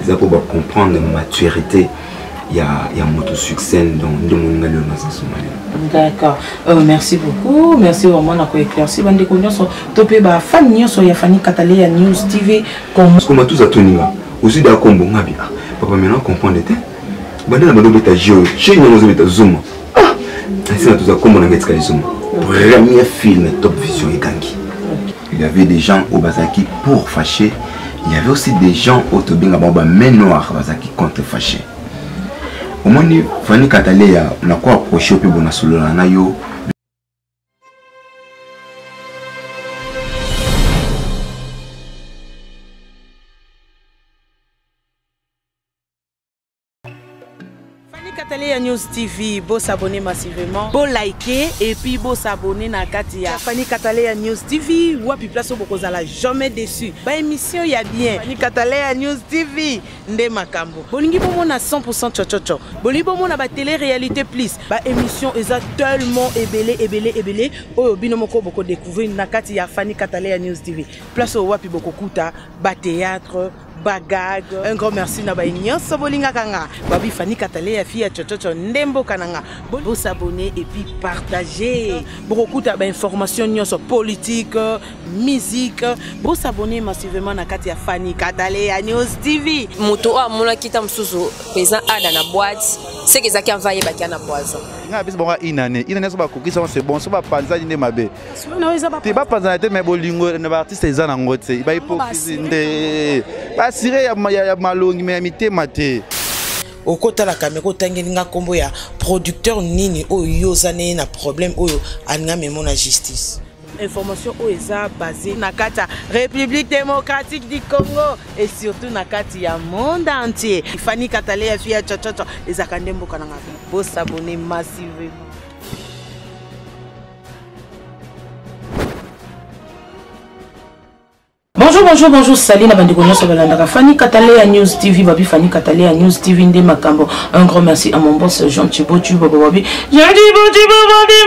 ils pour comprendre la maturité. Il y a moto succès dans le monde. D'accord. Merci beaucoup. Merci vraiment d'avoir éclairci. Bande connaissance. Topé ba fan news so ya Fanny Katalé News TV comme. Comme tous à Toniga. Aussi d'accord bon ngabi. Papa maintenant comprendre était. Bande na bando beta jeu. Chez nous nous beta zoom. Ah. C'est là tous à comme on a mettre les zoom. Premier film Top Vision et Gangi. Il y avait des gens au Bazaki pour fâcher. Il y avait aussi des gens au Tobinga Baba main noire Bazaki contre fâcher. Au moins, Fanny Katalé on a quoi approché au plus bon solo na yo. Fanny Katalé News TV, beau s'abonner massivement, beau liker et puis beau s'abonner na Katia. Fanny Katalé News TV, ou puis place au boko zala jamais déçu. Ba émission y a bien. Fanny Katalé News TV, nde makambo. Bolingi bomo na 100% chochocho. Bolingi bomo na ba télé réalité plus. Ba émission eza tellement ébélé. Oh binomoko boko découvrir na Katia Fanny Katalé News TV. Place au wapi boko kuta, ba théâtre. Bagag, un grand merci na ba nyonso bolinga kanga. Babi Fanny Katalé ya fille chochocho ndembo kananga. Bo s'abonner et puis partager. Beaucoup ta ba information nyonso politique, musique. Bo s'abonner massivement na kati ya Fanny Katalé News TV. Moto a mona kita msusu pesa ada na boîte. C'est que ça qui envoyé ba kana poison. Nga bis bonga inane so ba kokisa c'est bon so ba panza ni mabe. Te ba panza te me bolingo na ba artiste ezana ngote. Ba hypocrisie nde. Sire ya malongi me amité maté okota la kamera otangeli nga kombo ya producteur nini oyo yozane na problème oyo aninga memo na justice information oyo eza basée na kata République démocratique du Congo et surtout na kati ya monde entier. Fanny Katalé ya fille chochocho ezaka ndembo kananga bo s'abonner massivement. Bonjour, salut la bande de Fanny Katalé News TV, Babi Fanny Katalé News TV, Ndé Makambo. Un grand merci à mon boss Jean Thibaut Babi.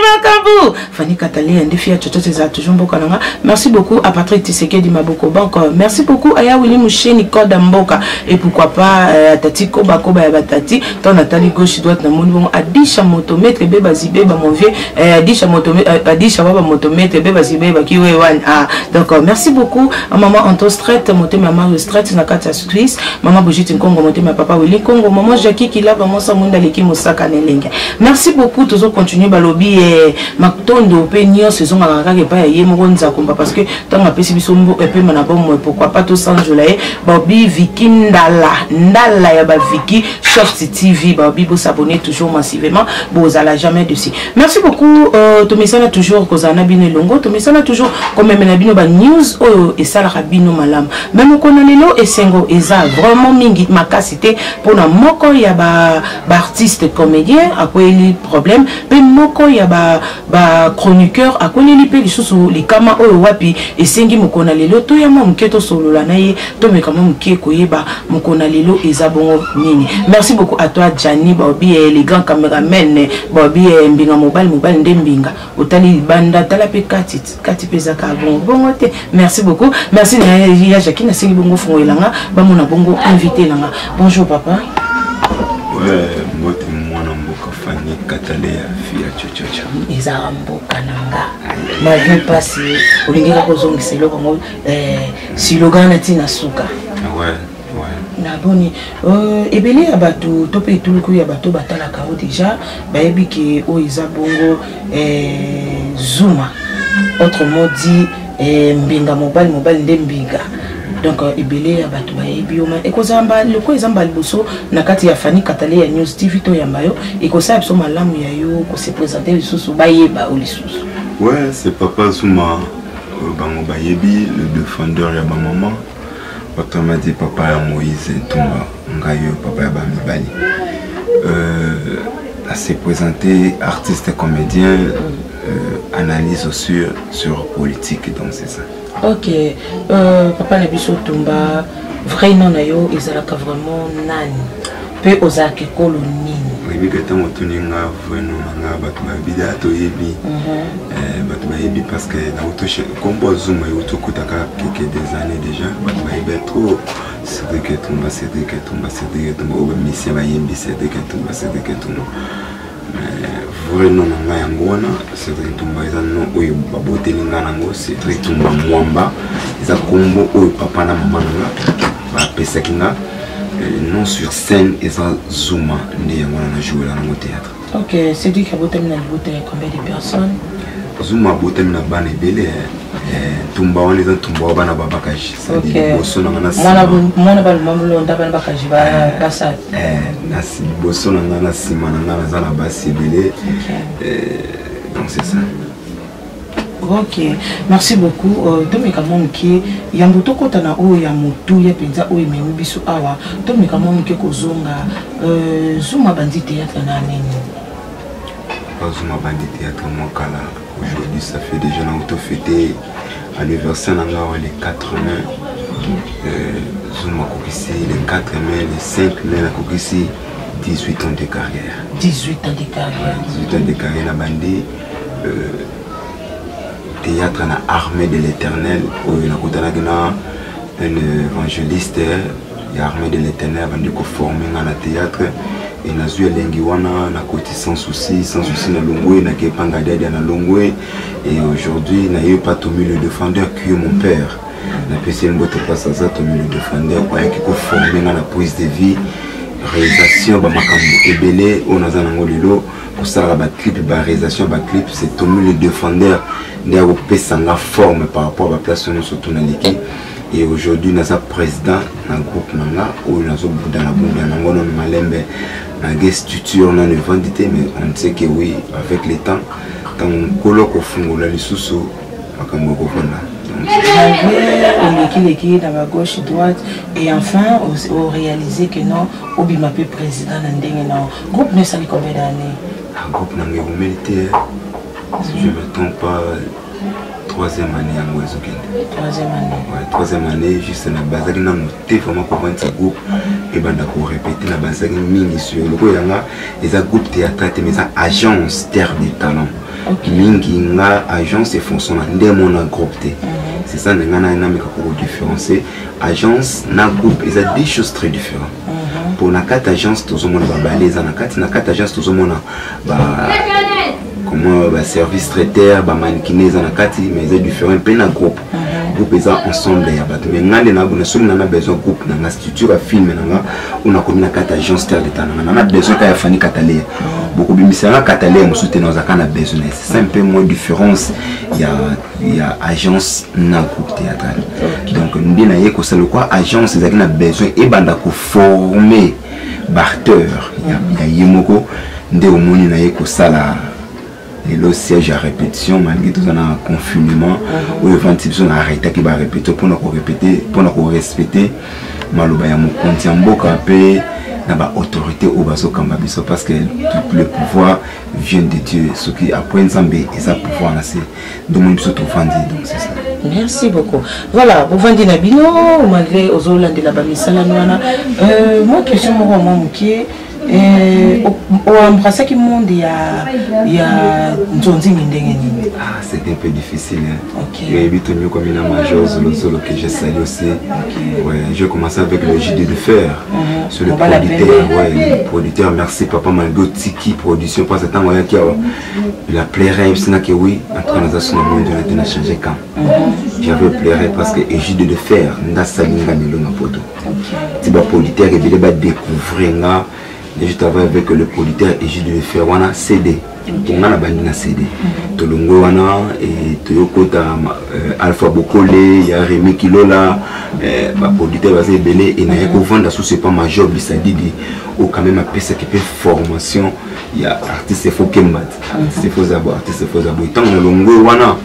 Makambo. Fanny Katalé, Ndé Fia Tchoto, c'est toujours Bokananga. Merci beaucoup à Patrick Tiseke di Maboko Bank. Merci beaucoup à Yaouli Mouché Nicole Damboka. Et pourquoi pas Tati Koba Batati, ton Nathalie gauche droite na mon Adisha motomètre Beba Zibeba mon vieux, Adisha Waba motomètre Beba Zibeba Kiwe Wan. Donc merci beaucoup à maman Anto Strait, monté maman Strait na kata Suisse, maman Bojiti Nkongo monté ma papa Willy Kongo, maman Jackie qui lave maman Samunda Leki Mosaka Nelenga. Merci beaucoup, toujours continuer balobi et Maktondo Peignon saison à la pas y monza combat parce que tant ma pesi bisombo et puis manabom pourquoi pas tout sans jolaye Bobby Vicky Ndala ya ba Vicky Short TV Bobby vous s'abonner toujours massivement vous allez jamais dessus. Merci beaucoup to mesana toujours kozana bino longo to mesana toujours comme même na bino ba news et ça la rabino malam même qu'on a lelo et sengo eza vraiment mingi makasité pour na moko ya ba artiste comédien à quoi il problème mais moko ya ba chroniqueur à quoi il peut lisusu les kama oyo wapi et sengi mokona lelo to ya mo mketo solo la naye to me kama mke koyeba mokona lelo eza bongo nini. Merci beaucoup à toi Jani Bobby et les grands caméramen Bobby mbinga mobile ndembinga otali banda tala pe kati pesa ka bon te. Merci beaucoup. Merci Nia Jackie na singi bongo fongo elanga ba mona bongo invité langa. Bonjour papa. Ouais, moi mboka Fanny Katalé fille chochocha. Eza mboka nanga. Ma vie passe olinga kozongisa eloko ngo slogan na tina suka. Ouais. Na boni ebele ya bato to pe tuluku ya bato batalaka o déjà bayebi ke o eza bongo Zuma autrement dit mbinga mobile ndembinga donc ebele ya bato bayebi oma ekozamba loko ezamba liboso na kati ya Fanny Katalé News TV to yambayo ekosa biso malamu ya yo ko se présenter lisusu bayeba o lisusu. Ouais, c'est papa Zuma bango bayebi le défendeur ya ba maman. Papa m'a dit papa ya Moïse Tumba ngayo papa ya Bamibali. À se présenter artiste comédien analyse sur politique donc c'est ça. OK, papa Nabiso Tumba vrai nom na yo ezalaka vraiment nani pe ozaki kolonini oyebi ke ntango otuni nga vraiment nanga bato bayebi da toyebi bato bayebi parce que nautoche kombo Zuma eutokutaka keke des années déjà bato bayebi trop Cédric Etumba oyo bamisia bayebi Cédric Etumba vraiment nanga yango wana Cédric Etumba eza no oyo baboteli nga nango Cédric Etumba mwamba eza kombo oyo papa na mama nanga bapesaki nga non sur scène et ça Zuma ndi yango na jouer là au théâtre. OK, c'est dit que botem na bote combien de personnes? Zuma botem na bana belé tumba wana za tumba bana babakaji. OK. Boso na na mwana ba mamlo ndaba bakaji ba basa. Nasi boso na na sima na na za na basi belé. Donc c'est ça. Ok, merci beaucoup. Tomika monki yambuto kota na o ya mutu ya penza o ememi biso awa. Tomika monki kozonga Zuma bandi théâtre na nini? Zuma bandi théâtre mokala. Aujourd'hui ça fait déjà na auto fêté anniversaire nanga les 4 mai. Zuma kokisi les 4 mai, les 5 mai na kokisi 18 ans de carrière. 18 ans de carrière. 18 ans de carrière na bandi théâtre na armée de l'éternel où il a un évangéliste et armée de l'éternel avant de former dans le théâtre et na zui lengi wana na côté sans souci na longwe na kepanga dada na longwe et aujourd'hui na eu pas Tommy le défendeur qui est mon père na pesi mbote place ça Tommy le défendeur quoi qui ko former dans la prise de vie réalisation ba makambo ebele on a zanango lelo pour ça la clip ba réalisation ba clip c'est Tommy le défendeur n'a pas la forme par rapport à la place où surtout dans l'équipe et aujourd'hui nous sommes président d'un groupe nanga où nous sommes dans la boue dans la malembe na guest tuteur na nevendité mais on sait que oui avec le temps quand on colloque au fond la lisusu makambo ko fona l'équipe dans la gauche droite et enfin au réaliser que non obima pe président na ndenge na groupe ne sali combien d'années un groupe nanga humilité si je ne me trompe pas, 3e année en Ouazouken. 3e année. Ouais, 3e année, juste na bazaki na noté vraiment comment ce groupe et banda ko répéter na bazaki mingi sur le ko yanga les groupe théâtre mais ça agence terre des talents. Mingi nga agence et fonctionne ndemo na groupe T. C'est ça nga na me ko différencier agence na groupe ils ont des choses très différentes. Pour na quatre agence tout le monde va balayer na quatre agence tout le monde ba comment bah service traiteur bah mannequinés en akati mais c'est différent peine en groupe groupe ils ensemble ya bato mais ngande na bona soli na besoin groupe na structure à film na on a comme na quatre agence terre d'état na besoin ka fani katalé beaucoup bimisana katalé on soutenir dans akana besoin c'est un peu moins différence il y a agence na groupe théâtral donc ndina yeko c'est le quoi agence ils a besoin et banda ko former barteur il y a yemoko nde omoni na yeko sala et le siège à répétition malgré tout ça un confinement où les gens ont arrêté qui va répéter pour nous répéter pour nous respecter maloba ya mokonzi mboka pe na ba autorité au baso kamba biso parce que tout le pouvoir vient de Dieu ce qui après nzambe et ça pouvoir là c'est donc on biso tofandi donc c'est ça. Merci beaucoup. Voilà, vous vendez na bino malgré aux Hollandais la ba misala nwana moi question mo mukie au embrasser qui monde il y a Nzonzi Mindengeni. Ah, c'était un peu difficile. Ok. Il y a eu mieux comme une major solo que j'ai salé aussi. Ouais, j'ai commencé avec le JD de fer. Sur le producteur, ouais, le producteur, merci papa Malgo Tiki production parce que tant qu'il y a la plairait, c'est que oui, entre nous assumer le monde de changer quand. J'avais pleuré parce que JD de fer, n'a salinga nilo na poto. C'est le producteur qui veut découvrir. Et je travaille avec le producteur et je devais faire un CD. On a un CD. Tolongo wana et Toyokota Alpha Bokole, il y a Rémi Kilola, ma producteur va se belé et n'a pas vendre sous c'est pas ma job, ça dit ou quand même appelé ça qui fait formation. Il y a artiste faut Kembat, artiste faut Zabo, artiste faut Zabo. Tant que Longo wana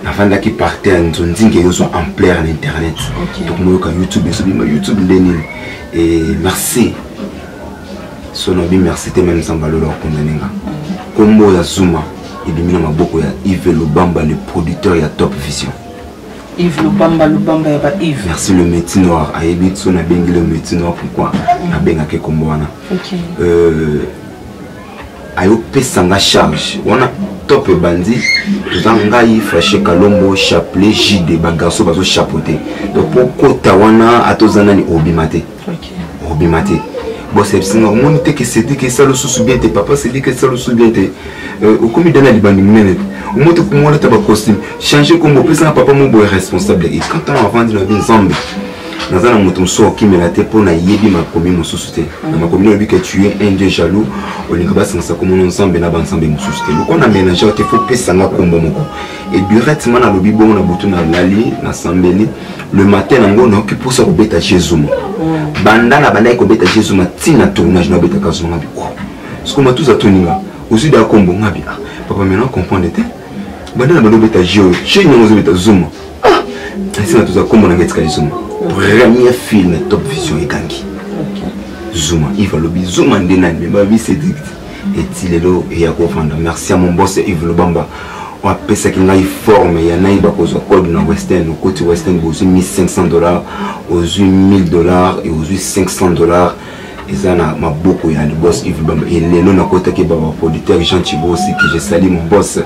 avant qui partait en Zonzing qui sont en plein internet. Donc moi YouTube et merci. Sonobi merci te même sans valeur condamné. Combo ya Zuma et de mina maboko ya Yves Lubamba le producteur ya Top Vision. Yves Lubamba ya ba Yves. Merci le métier noir a ebitso na bengi le métier noir pourquoi na benga ke kombo wana. ayo pesanga charge wana top bandi toza ngai Fâché Kalombo chapelet JD ba garçon bazo chapeauter donc pour kota wana atozana ni obimate obimate bon c'est singa on était que c'est dit que ça le sous bien tes papa c'est dit que ça le sous bien tes au commis dans la libandi minute au monte pour moi ta costume changer comme au président papa mon boy responsable et quand on a vendu la bien zambe nazana moto so qui me la te pour na yebi ma commis mon sous-souté ma commis lui que tu es un dieu jaloux on est pas sans ça comme on ensemble na ensemble mon sous-souté donc on a ménagé il faut pesa nga kombo moko et directement na lobi bon na butu na lali na sambeli le matin nango na qui pour ça ko beta Jésus banda na banda ko beta Jésus ma tina tournage na beta kazo ngabi ce qu'on m'a tous atoninga aussi da kombo ngabi papa maintenant comprendre te banda na banda beta Jésus chez nous nous beta zoom c'est na tous a kombo na ngetika zoom premier film Top Vision et Gangi. Zuma, Yves Lobi, Zuma Ndenan, mais ma vie c'est dit. Et Tilelo et Yako Fanda. Merci à mon boss Yves Lobamba. On a payé ça qui n'a eu forme. Il y en a eu parce qu'on code dans Western. Au côté Western, aux $1,500, aux $1,000 et aux $500. Et ça n'a beaucoup. Il y a le boss Yves Lobamba. Et les noms à côté qui est mon producteur Jean Thibault aussi, que j'ai sali mon boss.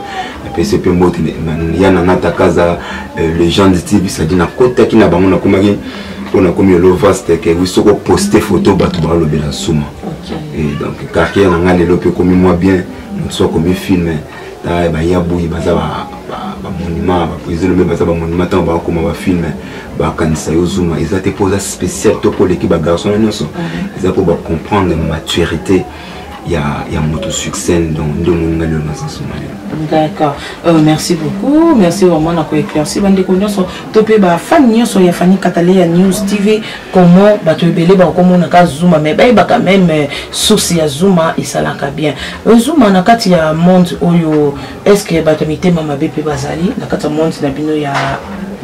PCP Mot, il y a Nata Kaza, les gens de TV, ça dit, côté qui n'a pas mon accompagné, on a commis le vaste, que vous savez poster photo, battre le bel souma. Et donc, quartier, on a les lopes comme moi bien, on soit comme film, il y a bouilli, monument, le même monument, on va comme on va filmer, quand ça y est, Zuma, ils ont été posés spécial pour l'équipe de garçons, ils ont pour comprendre la maturité. Il y a un succès dans le monde. D'accord. Merci beaucoup. Merci vraiment d'avoir éclairci. Bande connaissance. Topé ba fan news so ya fani Catalina News TV comment ba to belé ba comment na ka Zuma mais ba quand même source ya Zuma isalaka bien. Zuma na kati ya monde oyo est-ce que ba to mitema mabepe bazali na kati ya monde na bino ya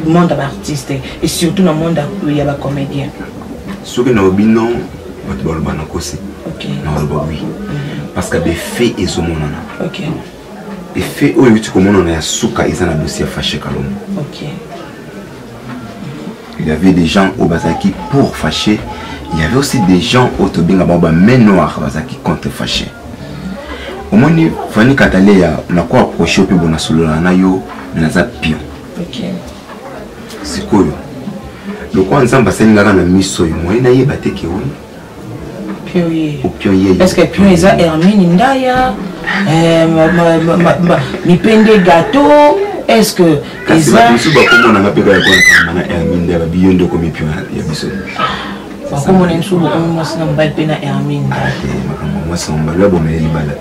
monde d'artiste et surtout dans monde ya ba comédien. Ce que na bino ba to ba na kosi. OK. Non, oui. Parce que les faits ils sont monana. OK. Les faits où tu commandes on a souka ils ont un dossier Fâché Kalombo. OK. Il y avait des gens au Bazaki pour fâcher. Il y avait aussi des gens au Tobinga Baba main noire Bazaki contre fâcher. Au moins il fallait qu'Ataléa on a quoi approcher au plus bon solo na yo na za pion. OK. C'est quoi le quoi ensemble parce que ngaka na miso yo moi na yeba te ke oui. Est-ce que puis ils ont Hermine Ndaya, mi pende gâteau, est-ce que ils ont comment on a payé la Hermine Ndaya biyondo comme puis ya biso. Comment on est sous moi c'est un bal pena Hermine. Moi c'est un bal bon mais libala.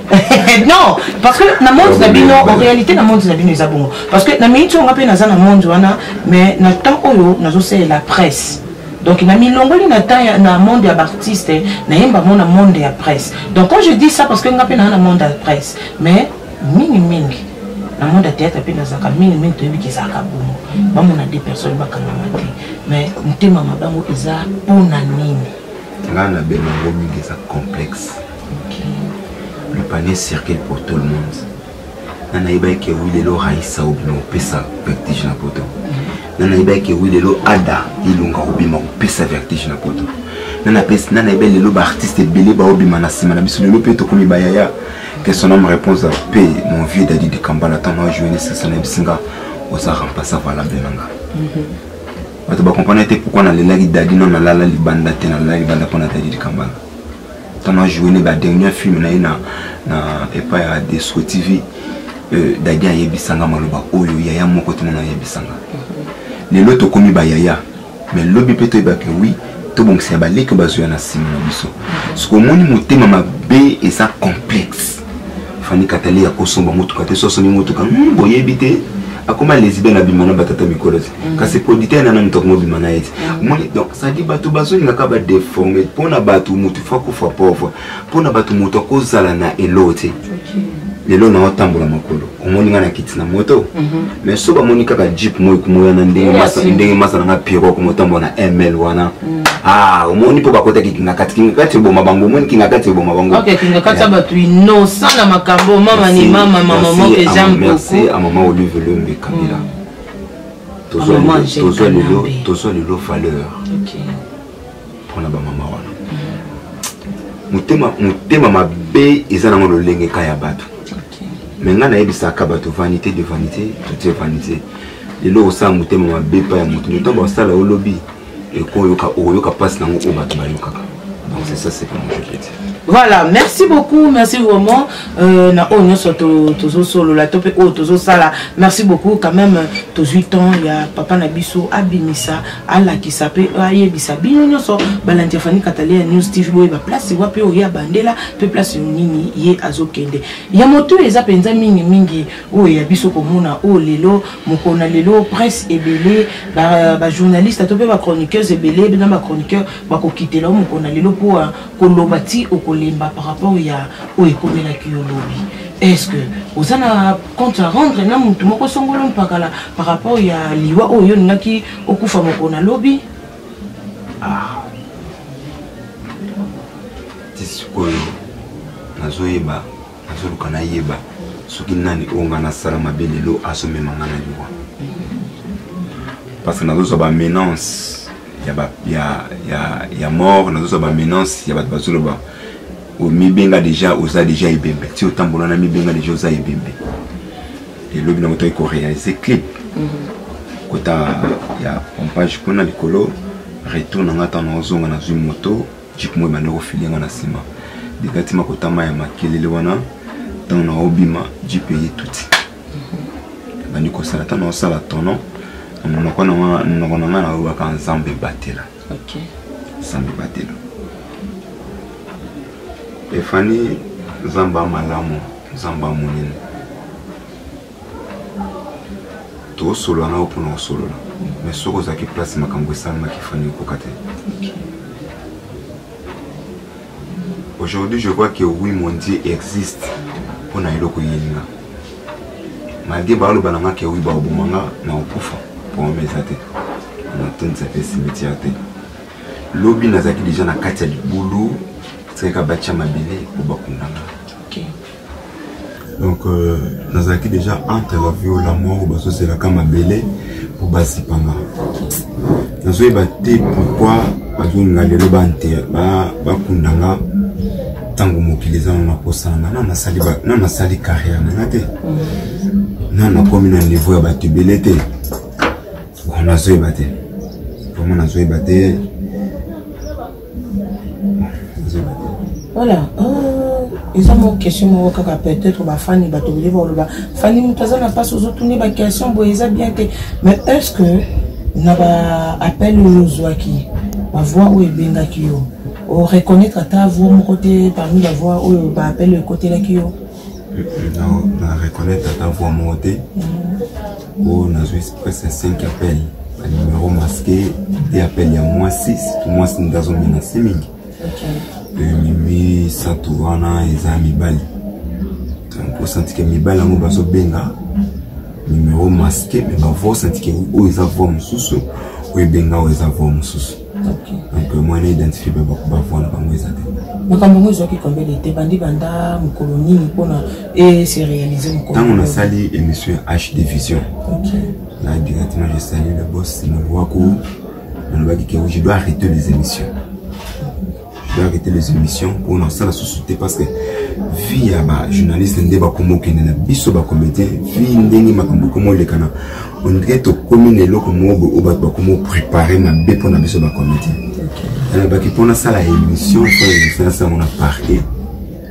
Non, parce que na monde na bino en réalité na monde na bino ils bon parce que na minute on rappelle na za na monde wana mais na temps oyo na zo c'est la presse. Donc, il a mis l'ongoli dans le monde des artistes, dans le monde de la presse. Donc, quand je dis ça, parce que nous avons dans le monde de la presse, mais mini dans le monde de la théâtre, il y a mini qui sont bon. On a des personnes qui sont mais nous avons des gens qui sont c'est complexe. Le panier circule pour tout le monde. On a des gens qui ont vertige na poto. Nana ibaki wilelo ada ilunga obima pesa vertige na poto. Nana pesa nana ibele lo ba artiste belé ba obima na sima na biso le peto komi bayaya que son homme réponse à paix mon vieux Dadi de Kambala tant moi jouer c'est ça na bisinga osa remplacer valablement. Bato ba comprendre pourquoi na lela Dadi non na lala libanda te na lala libanda pona Dadi de Kambala. Tant moi jouer ne ba dernier film na epa ya Desco TV Dadi a yebisanga maloba oyo yaya moko te na yebisanga. Les lots commis bayaya mais lobby peut être que oui tout bon c'est balé que bazo na sima na biso ce que moni motema mabe et ça complexe fani katali ya kosomba moto kate soso ni moto ka boye bité akoma lesbienne na bimana batata mikolo ka c'est producteur na mto mo bimana yeti moni donc ça dit bato bazo ni ka ba déformer pona bato moto fa ko fa pauvre pona bato moto ko zala na elote lelo na otambola makolo omoni ngana kiti na moto mais soba moni kaka jeep moyo kumoya na ndenge masa na piro ko motambola na ML wana omoni po bakota kinga kati bo mabango omoni kinga kati bo mabango OK kinga kati batu innocent na makambo mama ni mama que j'aime beaucoup merci à maman Olive Lembe Kamila tozo lelo valeur OK pour la maman wana mutema mabe eza nango lolenge kaya bato mais nga nayebisaka bato vanité de vanité tout est vanité lelo osala mutema mabe pa ya moto ntango basala olobi okoyoka pasi nango oyo bato bayokaka donc c'est ça c'est comme je peux dire. Voilà, merci beaucoup, merci vraiment. Na onyo soto tozo solo la topé o tozo sala. Merci beaucoup quand même. Tous 8 ans, il y a papa Nabiso abimisa ala qui s'appelle ayebisa binyo so balantia fani katalia news TV boy ba place wa pe o ya bandela pe place nini ye azokende. Ya moto eza penza mingi o ya biso komona o lelo mokona lelo presse ebele ba journaliste topé ba chroniqueuse ebele na ba chroniqueur ba ko kitela mokona lelo pour kolobati o par rapport à où est comme la lobby. Est-ce que vous avez un compte à rendre par rapport à l'IWA ou Yonaki au Koufamokona lobby? Ah, c'est quoi? Nazoeba, Nazolukanaïeba, Sukinani Ongana Salama Belelo, Asome Mangana Liwa. Parce que nous avons une menace, il y a mort, nous avons une menace, il y a Bazoloba. Mibenga déjà osa déjà ebembe ti otambola na mibenga déjà osa ebembe et lobi na moto ko réaliser clip kota ya pompage kuna likolo retourne ngata na ozonga na zwi moto jipe mo bande ko filinga na sima dikati makota ya makelele wana tant na obima jipe yi tuti bandi ko sala tant na sala tono na kona na ba kan zambe batela. OK, zambe batela. Et Fanny Zamba Malamu, Zamba Mounine. Tout solo na pour nous solo. Mais ce que qui place ma camboisa ma qui Fanny Kokate. Aujourd'hui, je vois que oui, mon Dieu existe pour na iloko yinga. Malgré balo bananga que oui ba obumanga na okufa pour mes até. On attend ça fait cimetière. Lobi nazaki déjà na kati ya boulot. Okay. Donc, nous avons déjà entre la vie et la mort, c'est la Kamabele pour Basipanga. Nous avons battu pourquoi nous avons battu Bakundanga tant que nous avons sali carrière. Nous avons commis un niveau à battu Belete. On a joué battu. Comment on a joué battu? Voilà, ils ont une question, peut-être, Fanny, Fanny, n'a pas soutenu ma question, bien que. Mais est-ce que nous avons appelé le Zouaki, ma voix ou Benga Kyo, ou reconnaître ta voix, mon côté, parmi la voix ou appelle le côté la Kyo? Non, on reconnaître ta voix, mon côté, ou on a joué presque 5 appels, un numéro masqué, et appels, il y a moins 6, tout moins 6, nous avons mis 6 000. Mimi Satourana et Zami Bali. Donc, vous sentez que Mibali a baso benga numéro masqué, mais vous sentez que où ils avons sous ou benga où ils avons sous. Donc, moi, on identifie beaucoup de voix dans les athées. Mais quand vous avez combien d'été, bandi banda, mon colonie, et c'est réalisé. Quand on a sali émission HD Vision, là, directement, je salue le boss, je vois que je dois arrêter les émissions. Je dois arrêter les émissions pour nous la société parce que vie à journaliste ne débat comme aucun n'a biso ba comité vie n'engi makambo comme le kana on dirait to commune lo comme au ba comme préparer ma bé pour na biso ba comité alors ba qui pour na ça la émission pour ça on a parqué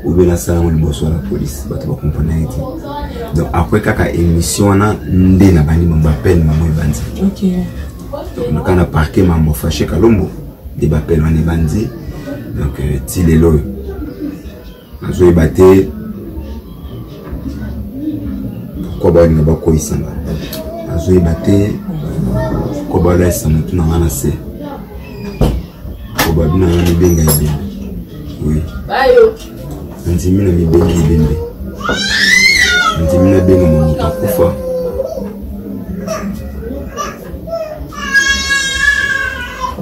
ou bien ça on le bosso la police ba to ba comprendre donc après kaka émission na ndé na bani mamba peine maman bandi. OK, donc on a parqué mambo fâché kalombo des ba peine on bandi. Donc, si les lois, nous avons battu. Pourquoi nous avons battu ici? Nous avons battu. Pourquoi nous avons battu? Pourquoi nous avons battu? Oui. Nous avons battu. Nous avons battu.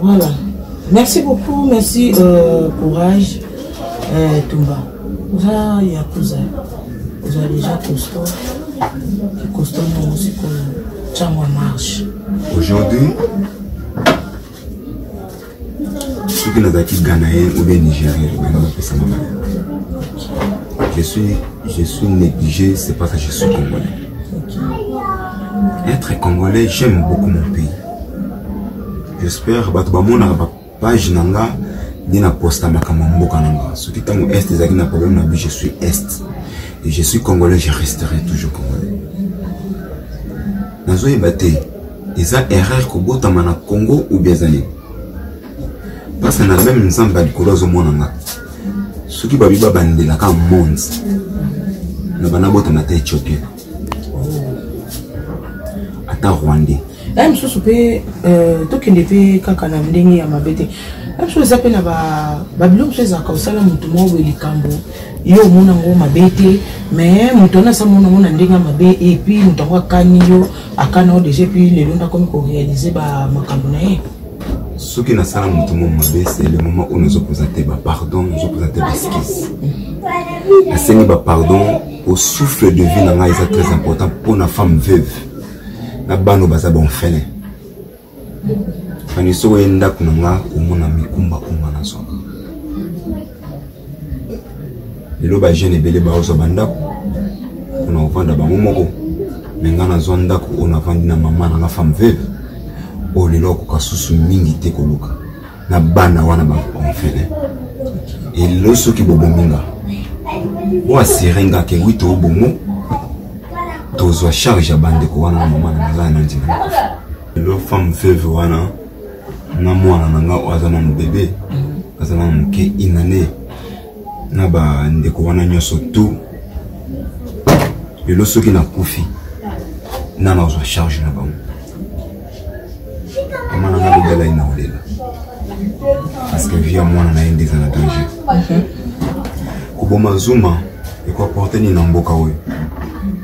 Voilà. Merci beaucoup, merci, courage, Tumba. Vous avez Yakuza, vous avez déjà costaud, qui costaud nous aussi pour Tchangwa marche. Aujourd'hui, ceux qui n'ont qui Ghanéen ou bien Nigérien, je suis négligé, c'est parce que je suis congolais. Être congolais, j'aime beaucoup mon pays. J'espère que mon page nanga dina posta makamamboka nanga. Ceux qui sont est, ils ont un problème, je suis est. Et je suis congolais, je resterai toujours congolais. Nazo ebate, ils ont erreur que bota mana Congo ou bien zani. Parce que na même nzamba likolo zo monanga. Ceux qui babiba bandela ka monde. Na bana bota na Éthiopien. Ata Rwandais. Là, je suis peu tout qui depuis quand on a mené à ma bête. Je suis appelé à Babylone, je suis à Kausala, Moutomo, Welikambo. Yo, mon ango ma bête, mais Moutona, ça mon ango n'andinga ma bête, et puis Moutoa Kanyo, à Kano, déjà, puis les longs comme qu'on réalisait ma cambonaie. Ce qui n'a pas Moutomo ma bête, c'est le moment où nous avons présenté pardon, nous avons présenté l'esquisse. La scène pardon, au souffle de vie, c'est très important pour une femme veuve. Na bano baza bon fene fani so enda kunanga umona mikumba kuma na so lelo ba jeune belé ba ozo bandako kuna ovanda ba momoko mengana zo ndako ona vandi na mama na femme veuve o lelo ko kasusu mingi te koluka na bana wana ba bon fene et lo so ki bobo minga bo asirenga ke wito bomo tozo charge ya bande ko wana mama na ngana ndina le femme veuve wana na mwana nanga azana mu bébé azana mu ke inane na ba ndeko wana nyoso tout le soki na kufi na na zo charge na bango mama na ngalo bela ina olela parce que via mwana na ende za na danger kuboma zuma e ko porter ni na mboka oyo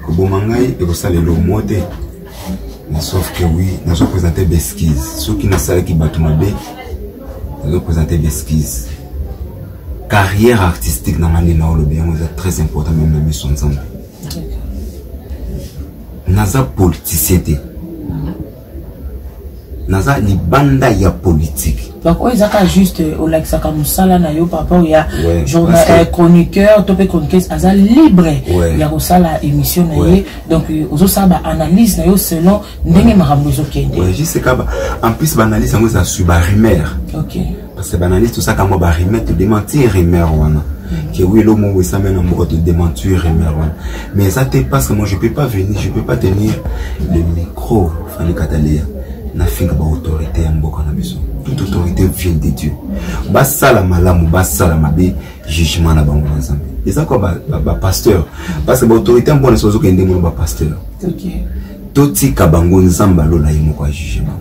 Kobomangai et vous savez le moté. Sauf que oui, nous avons présenté des esquisses. Ceux qui ne savent qui battent ma bé, nous avons présenté des esquisses. Carrière artistique dans l'année là, c'est très important même la mission ensemble. Naza politicité. Naza li banda ya politique. Donc, on est juste au lac Sakamusala, nayo papa, il y a chroniqueur, topé chroniqueur, aza libre. Il y a aussi la émission naye. Donc, ozo ça ba analyse nayo selon ndenge marambozo kende. Ouais, je sais qu'aba en plus l'analyse on ça sur ba rumeur. OK. Parce que l'analyse tout ça comme ba rumeur te démentir rumeur wana. Que oui le mot ça mène en te démentir rumeur wana. Mais ça t'est parce que moi je peux pas venir, je peux pas tenir le micro fani katalia. Na finga ba autorité en boka na biso. Toute autorité vient de Dieu. Basala malamu, basala mabe, jugement na bango ensemble. Et ça quoi ba pasteur parce que ba autorité en bonne chose kende mo ba pasteur. OK. Toti kabango nzamba lola yimo kwa jugement.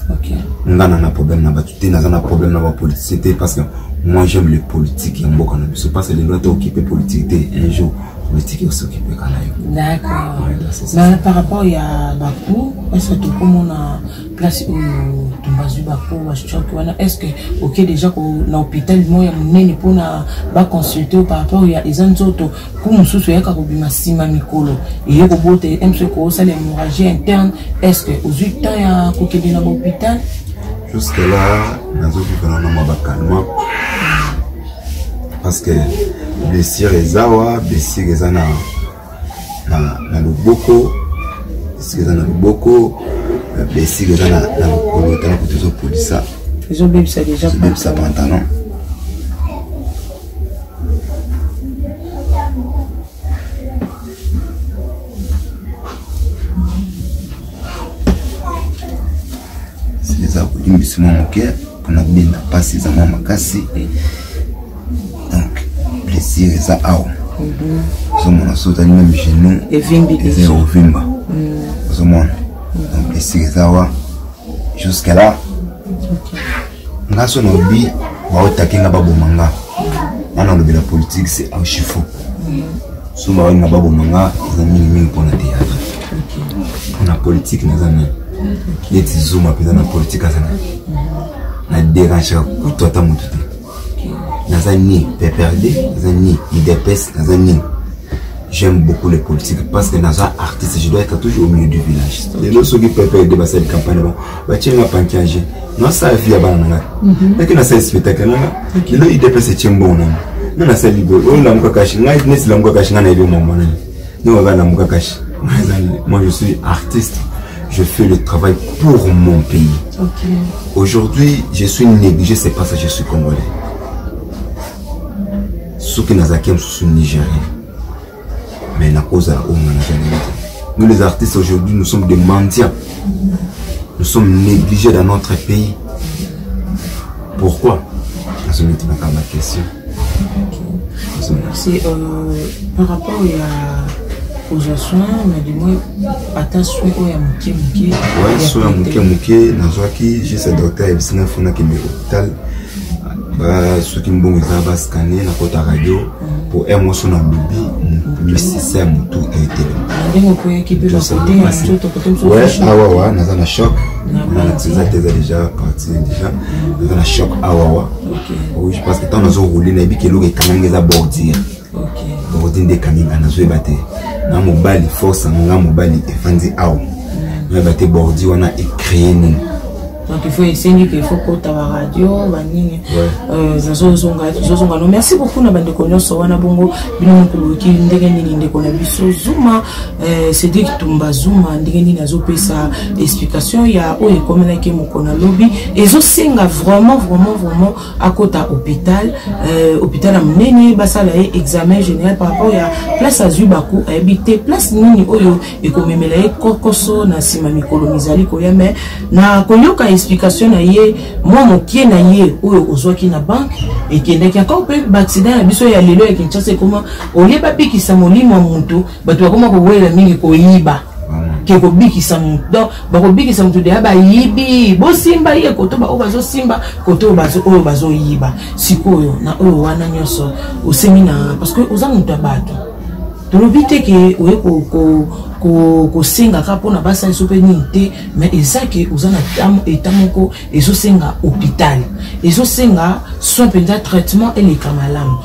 OK. Ngana na problème na batuté na na problème na ba politique parce que moi j'aime les politiques en boka na biso parce que les lois t'occuper politique un jour politique aussi occupé quand même. D'accord. Mais par rapport il y a Bakou, est-ce que tout comme on a place où Tumbazu Bakou, est-ce que OK déjà qu'on a hôpital moi ya munene pour na ba consulter par rapport il y a des autres comme sous ya ka bima sima mikolo et yoko bote MC ko ça l'hémorragie interne est-ce que aux 8 ans ya ko kede na hôpital jusque là nazo vivre na ma calme parce que blessure ezawa blessure ezana na luboko blessure ezana luboko blessure ezana na lokolo tala kutuzo polisa ils ont bien ça déjà ça pantalon c'est les akulimbisima moke pona benda pasi za mama kasi donc plaisir ça awa zomona sota ni même genou et vimbi des ovimba zomona donc plaisir ça awa jusqu'à là ngaso no bi ba otakinga babo manga ana lobi la politique c'est un chiffon suma wa ngababo manga za mingi pour na théâtre pour la politique na zana yeti zuma pesa na politique sana na dérange kuto ata mutu nazani PPRD nazani IDPS nazani j'aime beaucoup les politiques parce que dans un artiste, je dois être toujours au milieu du village. Les autres qui peuvent faire des basses de campagne, tiens, on va pas engager. Non, ça vit à Banana. Mais qui n'a pas de spectacle, il a dépassé ce timbon. Non, on a ça libre. On a un cache. On a une cache. On a une maman. Nous, on a un cache. Moi, je suis artiste. Je fais le travail pour mon pays. Aujourd'hui, je suis négligé, c'est pas ça, je suis congolais. Ceux qui n'ont sont nigériens. Mais la cause à nous les artistes aujourd'hui, nous sommes des mendiants. Nous sommes négligés dans notre pays. Pourquoi? C'est maintenant ma question. C'est par rapport aux soins, mais du moins, attention au Yamouké. Ouais, soit Yamouké, j'ai ce docteur Ebsina Fona qui est hôpital. Ceux qui m'ont scanné la côte radio pour émotion à Boubi, le système tout est télé. Ouais, Awawa, nous avons un choc. On a déjà parti déjà. Nous avons un choc Awawa. Oui, je pense que tant nous avons roulé, nous avons dit que l'eau est quand même à bordir. Bordir des camions, nous avons battu. Nous avons battu force, nous avons battu Fandi Aou. Nous avons battu bordir, on a créé nous. Donc il faut essayer qu'il faut qu'on la radio, merci beaucoup na bande konyo so wana bongo bino kuluki ndenge nini ndeko na biso Zuma Cédric Tumba Zuma ndenge nini azopesa explication ya o ekomela ke mokona lobby ezo senga vraiment à kota hôpital hôpital a menene basala examen général par rapport ya place azubaku habité place nini oyo ekomemela kokoso na sima mikolo mizali koya mais na koyoka explication na ye moi mokie na ye oyo ozwaki na banque et qui est encore peu accident ya biso ya lelo ya Kinshasa comment olie ba bikisa molimo muntu bato bakoma ko wela mingi ko yiba ke ko bikisa muntu donc ba ko bikisa muntu de ba yibi bo simba ye koto ba obazo simba koto bazo oyo bazo yiba sikoyo na oyo wana nyoso o séminaire parce que oza muntu abato tolobite ke oye ko senga ka pona basa sopenité mais ezaki uzana etamoko ezosenga hôpital ezosenga soin pendant traitement et les kamalam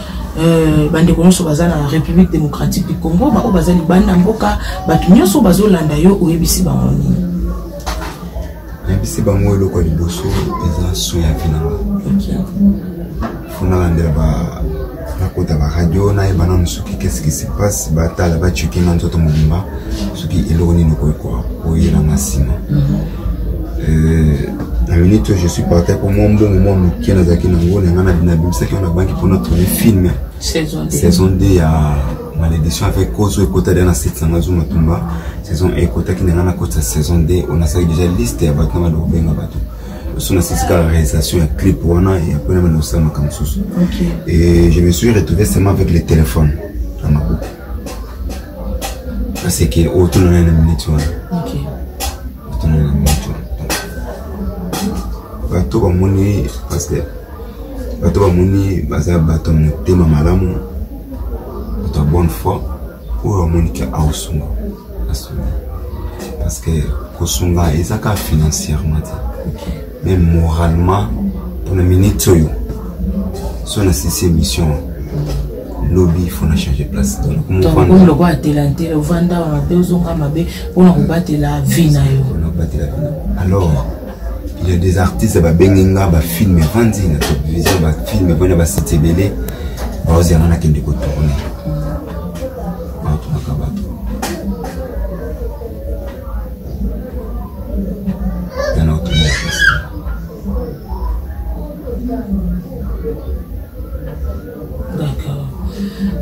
bande konso bazana na République démocratique du Congo ba bazali banda mboka batu nyoso bazolanda yo oyebisi bamoni yebisi bango eloko liboso eza soin ya finanga funa landela ba la côte à la radio, na ebana musuki qu'est-ce qui se passe bata la bachuki na nzoto mumba suki eloni no quoi oyela masima la minute je suis parti pour moi moment qui na zaki na ngona ngana bina bimisa ki on a banki pour notre film saison 2 ya malédiction avec cause et côté de la saison Zuma Tumba saison et côté qui na côté saison 2 on a ça déjà liste ya batu na benga batu son assistant à la réalisation un clip et après on a aussi comme ça. Et je me suis retrouvé seulement avec le téléphone dans ma boucle. Parce que autour de la minute. Autour de la minute. Bateau va moni parce que bateau va moni baza bateau monté ma malamu. Bateau bonne foi ou va moni qui a osunga. Parce que kosunga ezaka financièrement. Mais moralement, pour la minute, si on a ces émissions, lobby, il faut changer de place. Donc, on le voit télanté, le vanda, on a besoin de battre la vie. Alors, il y a des artistes qui ont filmé, vendu la télévision, filmé, ils ont cité belé, ils ont tourné. D'accord.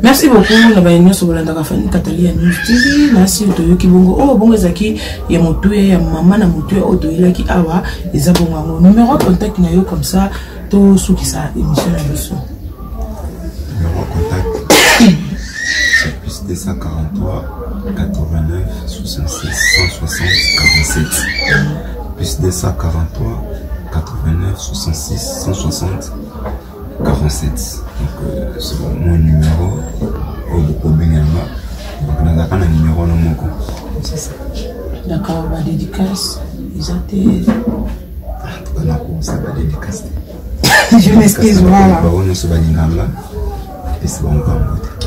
Merci beaucoup. Nous avons sur la Catalina News TV. Merci de Yoki Bongo. Oh, bongo zaki ya motuye ya maman na motuye otoila ki awa ezabongo. Numéro de contact na yo comme ça to souki sa émission na biso. Numéro de contact c'est plus 243 89 66 160 47. Plus 243 89 66 160 47. Donc c'est mon numéro au beaucoup bien là. Donc on a un numéro dans mon compte. C'est ça. D'accord, ma dédicace. Ils ont été. On a commencé à dédicacer. Je m'excuse, voilà. On se va là.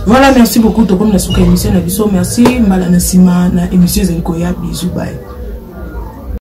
Voilà, merci beaucoup. Tout comme la souka émission, merci. Mbala na sima na émission Zelikoya. Bisous, bye.